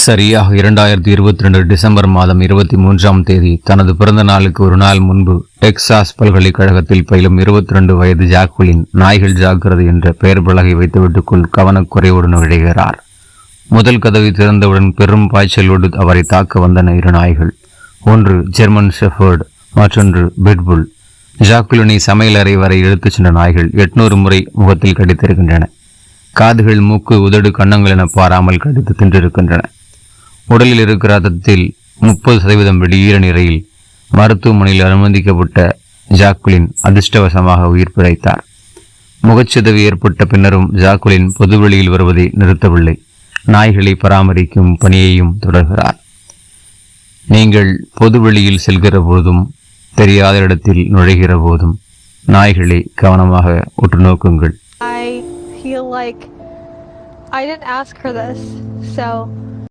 சரியாக 2022 டிசம்பர் மாதம் 23ஆம் தேதி தனது பிறந்த நாளுக்கு ஒரு நாள் முன்பு டெக்சாஸ் பல்கலைக்கழகத்தில் பயிலும் 22 வயது ஜாக்குலின் நாய்கள் ஜாக்கிரதை என்ற பெயர் பலகை வைத்துவிட்டுக்குள் கவனக்குறைவோடு நுழைகிறார். முதல் கதவை திறந்தவுடன் பெரும் பாய்ச்சலோடு அவரை தாக்க வந்தன இரு நாய்கள். ஒன்று ஜெர்மன் ஷெஃபர்டு, மற்றொன்று பிட்புல். ஜாக்குலினை சமையல் அறை வரை இழுத்துச் சென்ற நாய்கள் 800 முறை முகத்தில் கடித்திருக்கின்றன. காதுகள், மூக்கு, உதடு, கன்னங்கள் என பாராமல் கடித்து தின்றிருக்கின்றன. உடலில் இருக்கிற ரத்தத்தில் 30% வெளியேற நிலையில் மருத்துவமனையில் அனுமதிக்கப்பட்ட ஜாக்குலின் அதிர்ஷ்டவசமாக உயிர் பிழைத்தார். முகச்சிதவு ஏற்பட்ட பின்னரும் ஜாக்குலின் பொதுவெளியில் வருவதை நிறுத்தவில்லை. நாய்களை பராமரிக்கும் பணியையும் தொடர்கிறார். நீங்கள் பொதுவெளியில் செல்கிற போதும் தெரியாத இடத்தில் நுழைகிற போதும் நாய்களை கவனமாக உற்று நோக்குங்கள். I feel like I didn't ask for this, so